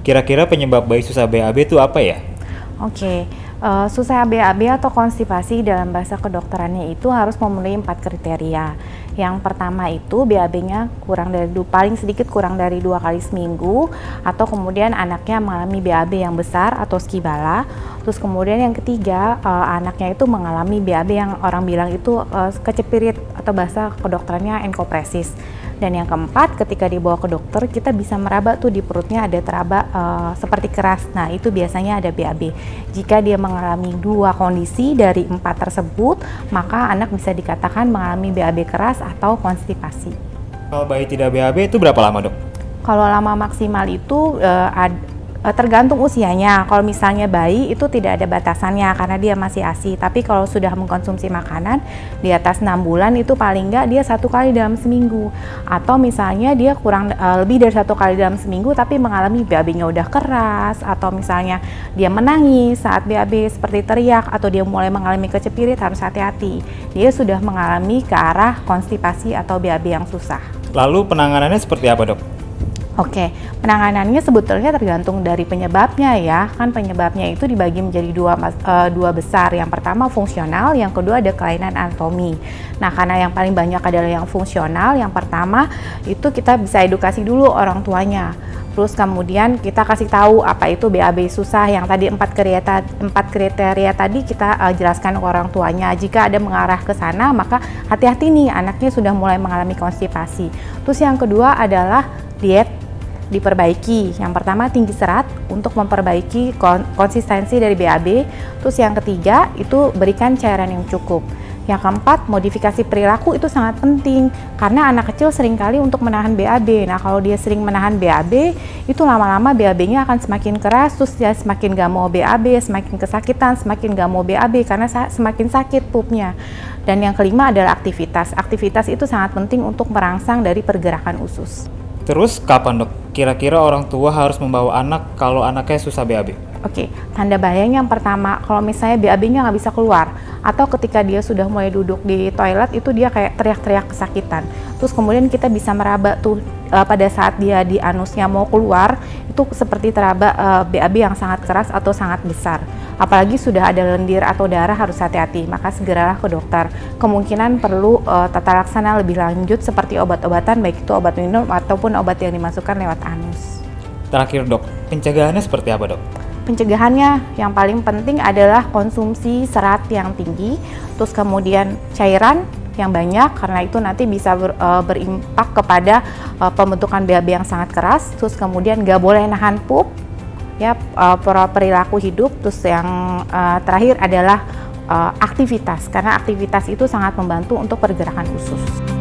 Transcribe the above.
Kira-kira penyebab bayi susah BAB itu apa ya? Oke, susah BAB atau konstipasi dalam bahasa kedokterannya itu harus memenuhi 4 kriteria. Yang pertama itu BAB-nya paling sedikit kurang dari 2 kali seminggu, atau kemudian anaknya mengalami BAB yang besar atau skibala. Terus kemudian yang ketiga, anaknya itu mengalami BAB yang orang bilang itu kecepirit atau bahasa kedokterannya enkopresis. Dan yang keempat, ketika dibawa ke dokter, kita bisa meraba tuh di perutnya ada teraba seperti keras. Nah, itu biasanya ada BAB. Jika dia mengalami 2 kondisi dari 4 tersebut, maka anak bisa dikatakan mengalami BAB keras atau konstipasi. Kalau bayi tidak BAB itu berapa lama, Dok? Kalau lama maksimal itu tergantung usianya. Kalau misalnya bayi itu tidak ada batasannya karena dia masih ASI. Tapi kalau sudah mengkonsumsi makanan di atas 6 bulan itu paling enggak dia 1 kali dalam seminggu. Atau misalnya dia lebih dari 1 kali dalam seminggu tapi mengalami BAB-nya udah keras, atau misalnya dia menangis saat BAB seperti teriak, atau dia mulai mengalami kecepirit, harus hati-hati. Dia sudah mengalami ke arah konstipasi atau BAB yang susah. Lalu penanganannya seperti apa, Dok? Oke, penanganannya sebetulnya tergantung dari penyebabnya ya. Kan penyebabnya itu dibagi menjadi dua besar. Yang pertama fungsional, yang kedua ada kelainan anatomi. Nah, karena yang paling banyak adalah yang fungsional, yang pertama itu kita bisa edukasi dulu orang tuanya. Terus kemudian kita kasih tahu apa itu BAB susah, yang tadi 4 kriteria tadi kita jelaskan ke orang tuanya. Jika ada mengarah ke sana, maka hati-hati nih, anaknya sudah mulai mengalami konstipasi. Terus yang kedua adalah diet diperbaiki. Yang pertama tinggi serat untuk memperbaiki konsistensi dari BAB. Terus yang ketiga itu berikan cairan yang cukup. Yang keempat, modifikasi perilaku itu sangat penting karena anak kecil seringkali untuk menahan BAB. Nah, kalau dia sering menahan BAB, itu lama-lama BAB-nya akan semakin keras, terus dia semakin gak mau BAB, semakin kesakitan, semakin gak mau BAB karena semakin sakit pupnya. Dan yang kelima adalah aktivitas. Aktivitas itu sangat penting untuk merangsang dari pergerakan usus. Terus kapan, Dok? Kira-kira orang tua harus membawa anak kalau anaknya susah BAB? Oke, tanda bahayanya yang pertama, kalau misalnya BAB-nya nggak bisa keluar, atau ketika dia sudah mulai duduk di toilet itu dia kayak teriak-teriak kesakitan. Terus kemudian kita bisa meraba tuh pada saat dia di anusnya mau keluar, itu seperti teraba BAB yang sangat keras atau sangat besar. Apalagi sudah ada lendir atau darah, harus hati-hati, maka segeralah ke dokter. Kemungkinan perlu tata laksana lebih lanjut seperti obat-obatan, baik itu obat minum ataupun obat yang dimasukkan lewat anus. Terakhir, Dok, pencegahannya seperti apa, Dok? Pencegahannya yang paling penting adalah konsumsi serat yang tinggi, terus kemudian cairan yang banyak karena itu nanti bisa berimpak kepada pembentukan BAB yang sangat keras. Terus kemudian gak boleh nahan pup, ya, perilaku hidup. Terus yang terakhir adalah aktivitas, karena aktivitas itu sangat membantu untuk pergerakan usus.